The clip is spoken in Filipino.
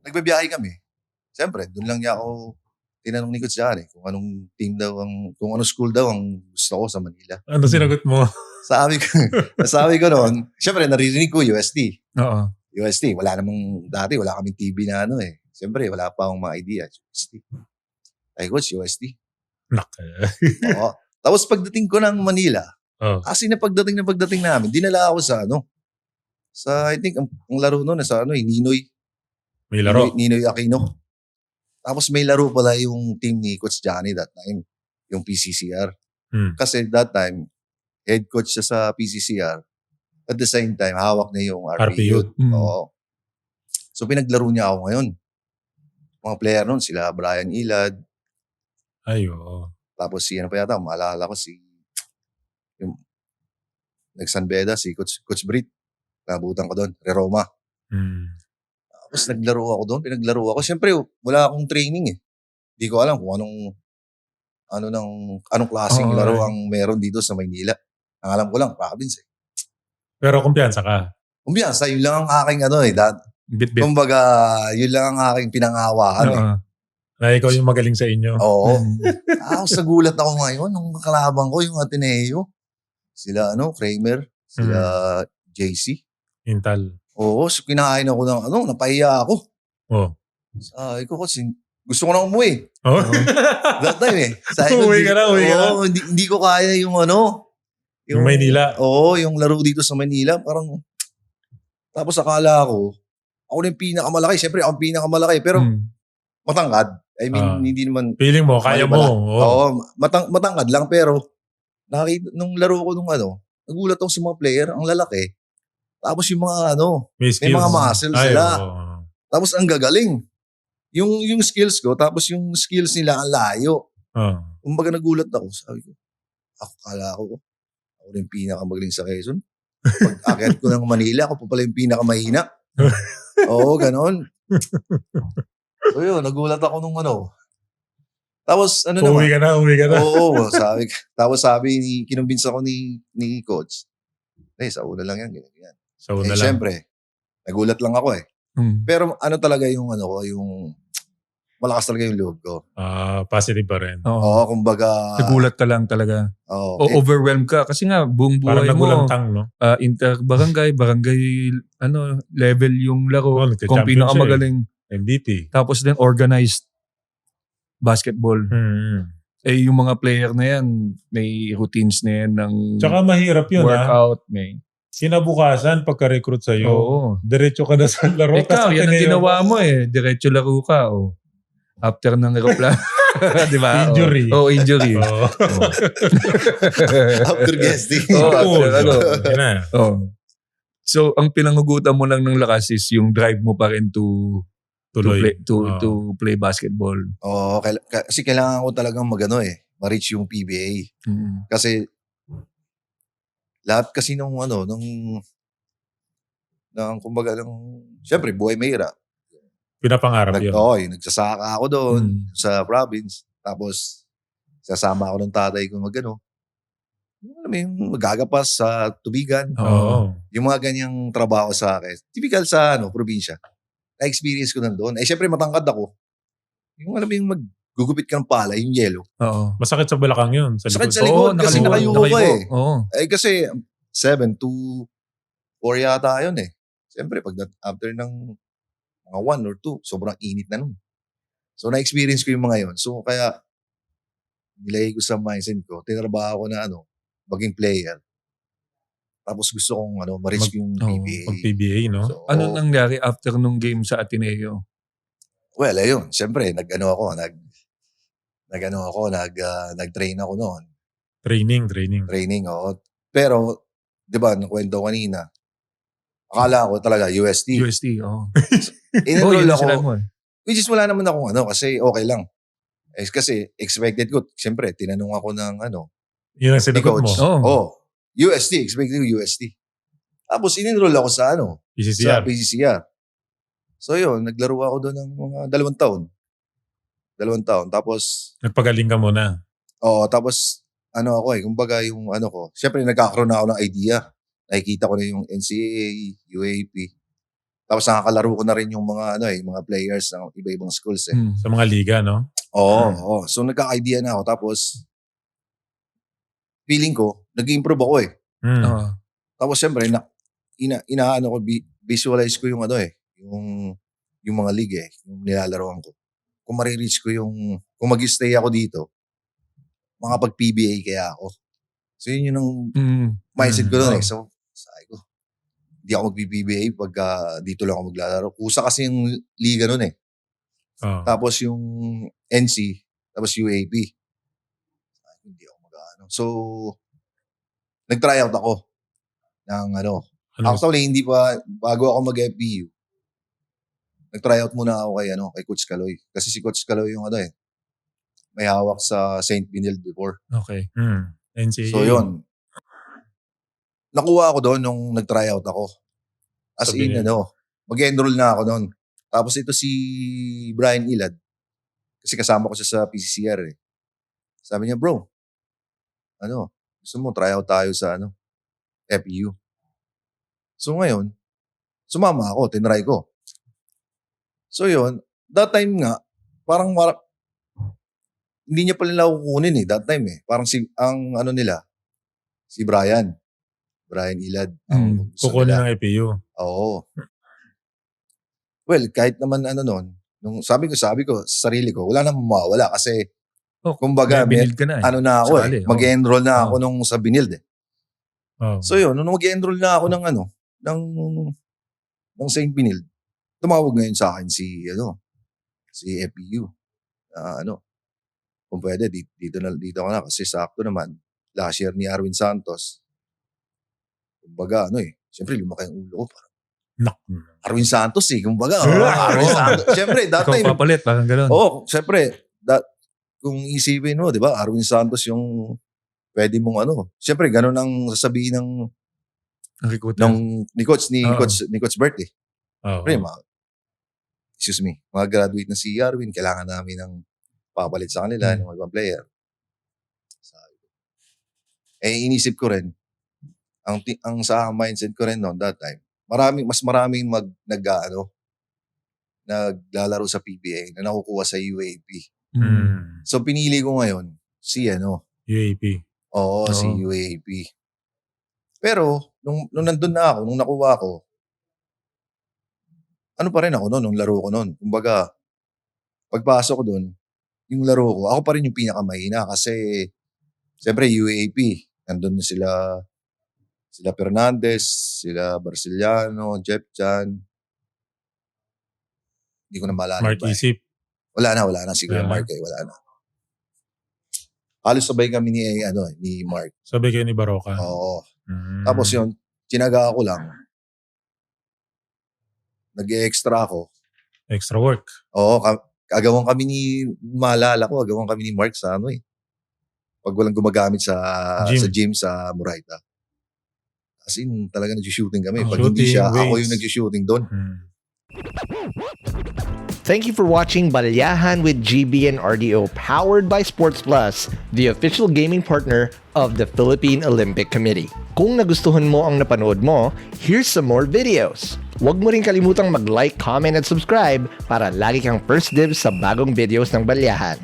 nagbibiyahe kami. Siyempre, doon lang niya ako tinanong ni Coach Johnny kung anong team daw, kung anong school daw ang gusto ko sa Manila. Ano sinagot mo? Sabi ko noon, siyempre naririnig ko UST. Oo. UST, wala kaming TV na Siyempre, wala pa akong mga idea. UST. Ay, Coach, UST. Oo. Tapos pagdating ko ng Manila, kasi pagdating namin, dinala ako sa I think, ang laro noon, Ninoy. May laro? Ninoy Aquino. Tapos may laro pala yung team ni Coach Johnny that time, yung PCCR. Kasi that time, head coach siya sa PCCR. At the same time, hawak niya yung RPU. Oo. So pinaglaro niya ako ngayon. Mga player nun, sila Brian Ilad. Tapos maalala ko yung nag-San Beda, si Coach Brit. Nabutan ko doon, Reroma. Tapos naglaro ako doon, pinaglaro ako. Siyempre, wala akong training Hindi ko alam kung anong klaseng laro ang meron dito sa Maynila. Ang alam ko lang, province Pero kumpiyansa ka? Kumpiyansa, yun lang ang aking Bit-bit. Kumbaga, yun lang ang aking pinangawakan Na ikaw yung magaling sa inyo. Oo. Sa gulat ako ngayon, nung kalabang ko, yung Ateneo. Sila, Kramer, sila JC. Intal. Oo, so kinain ako napahiya ako. Sabi ko kasi, gusto ko na umuwi. That time Uwi ka na. Hindi ko kaya yung Maynila. Oo, yung laro dito sa Maynila. Parang, tapos akala ko, ako na yung pinakamalaki. Siyempre, ako yung pinakamalaki. Pero, matangkad. I mean, hindi naman. Feeling mo, kaya mo. Oo, matangkad lang. Pero, nung laro ko nagulat ako sa mga player, ang lalaki. Tapos yung mga may mga muscles sila. Tapos ang gagaling. Yung skills ko, tapos yung skills nila ang layo. Kumbaga nagulat ako. Sabi ko, kala ko yung pinakamagaling sa Quezon. Pag-akit ko ng Manila, ako pa pala yung pinakamahina. Oo, ganon. So yun, nagulat ako nung Tapos Uwi ka na. Oo, kinumbins ako ni Coach. Sa una lang yan, ganyan. Sa una lang. Siyempre, nagulat lang ako Pero talaga yung yung malakas talaga yung loob ko. Positive pa rin. Oo, kumbaga. Nagulat ka lang talaga. Overwhelmed ka. Kasi nga, buong buhay parang mo. nagulantang, no? Barangay level yung laro. Kung pinakamagaling. MVP. Tapos then organized basketball. Yung mga player na yan, may routines na yan ng tsaka mahirap yun, workout. Kinabukasan, pagka-recruit sa'yo, diretso ka na sa laro. Ikaw, yan ang ginawa mo diretso laro ka. After ng aeroplano. Di ba? Injury. Injury. After guesting. So, ang pinangugutan mo lang ng lakas is yung drive mo pa rin to play basketball. Kasi kailangan ko talagang ma-reach yung PBA. Kasi lahat kasi kumbaga siyempre buhay mahirap. Pinapangarap yun. Yung nagsasaka ako doon sa province. Tapos sasama ako ng tatay ko yung magagapas sa tubigan. Yung mga ganyang trabaho sa akin. Typical sa probinsya. Na-experience ko nandun. Siyempre matangkad ako. Yung maggugupit ka ng pala, yung yelo. Masakit sa balakang yun. Masakit sa likod kasi nakayuko ka kasi 7 to 4 yata yun Siyempre, after ng mga 1 or 2, sobrang init na nun. So, na-experience ko yung mga yun. So, kaya, nilagay ko sa mindset ko, tinrabaho ko na maging player. Tapos gusto kong ma-reach yung PBA. Mag-PBA, no? So, ano nangyari after nung game sa Ateneo? Well, ayun. Siyempre, nag-train ako noon. Training, oo. Pero, di ba, nakwento kanina, akala ko talaga UST. In-enroll ako. Which is wala naman akong kasi okay lang. Kasi expected ko, siyempre, tinanong ako ng yun ang sinagot mo? UST, expected ko UST. Tapos in-enroll ako sa PCCR. So yun, naglaro ako doon ng mga 2 taon. 2 taon. Tapos nagpagaling ka muna. Tapos kumbaga yung ko, siyempre nagkakaroon na ako ng idea. Nakikita ko na yung NCAA, UAP. Tapos nakakalaro ko na rin yung mga yung mga players ng iba-ibang schools eh. Sa mga liga, no? Oo. So nagka-idea na ako. Tapos feeling ko, nag-improve ako eh. Tapos siyempre, inaano ko, visualize ko yung yung mga league eh, yung nilalaroan ko. Kung marireach ko kung mag-stay ako dito, makapag-PBA kaya ako. So yun yung mindset ko doon eh. So sabi ko, hindi ako mag-PBA pag dito lang ako maglalaro. Kusa kasi yung liga noon eh. Tapos yung NC, tapos UAP. Hindi ako mag-ano. So, nag-try out ako ng Actually, hindi pa, bago ako mag-FPU, nag-try out muna ako kay Coach Caloy. Kasi si Coach Caloy yung may hawak sa St. Benilde before. Okay. NCAA. So, yun. Nakuha ako doon nung nag-try out ako. As in, mag-enroll na ako doon. Tapos ito si Brian Ilad. Kasi kasama ko siya sa PCCR eh. Sabi niya, bro, gusto mo try out tayo sa FEU. So ngayon, sumama ako, tinry ko. So yun, that time nga, parang hindi niya pala nila kukunin eh, that time eh. Parang si Brian Ilad. Kukunin ng FEU. Oo. Well, kahit naman nung sabi ko sa sarili ko, wala namang mawawala kasi kumbaga, na ako eh. Mag-enroll na ako nung sa Benilde. So yun, nung mag-enroll na ako ng St. Benilde, tumawag ngayon sa akin si FPU. Kung pwede, dito ako na kasi sakto naman. Last year ni Arwin Santos. Kumbaga, siyempre lumaki ang ulo ko. Arwin Santos eh, kumbaga. Arwin Santos. Siyempre, that time. Ikaw papalit, parang gano'n. Siyempre, kung isipin mo, di ba, Arwin Santos yung pwede mong siyempre, gano'n ang sasabihin ni Coach Bert eh. Excuse me, mga graduate na si Arwin, kailangan namin ng papalit sa kanila, ng ibang player. Inisip ko rin, ang sa mindset ko rin noon that time, mas maraming naglalaro sa PBA na nakukuha sa UAP. So pinili ko ngayon si UAP. Oo, si UAP. Pero nung nandun na ako, nung nakuha ko, pa rin ako noon, nung laro ko noon. Kumbaga, pagpasok ko doon, yung laro ko, ako pa rin yung pinakamahina kasi siyempre UAP, nandun na sila Fernandez, sila Barciliano, Jeff Chan. Hindi ko na maalala. Mark Isip. Wala na. Siguro Mark wala na. Halos sabay kami ni Mark. Sabay kayo ni Baroka? Oo. Tapos yun, tinaga ko lang. Nag-extra ako. Extra work? Oo. Agawang kami ni Mark sa pag walang gumagamit sa gym sa Murayta. As in, talaga nag-shooting kami. Pag hindi siya, ako yung nag-shooting doon. Thank you for watching Balyahan with GB and RDO, powered by Sports Plus, the official gaming partner of the Philippine Olympic Committee. Kung nagustuhan mo ang napanood mo, here's some more videos. Huwag mo rin kalimutang mag-like, comment at subscribe para lagi kang first dibs sa bagong videos ng Balyahan.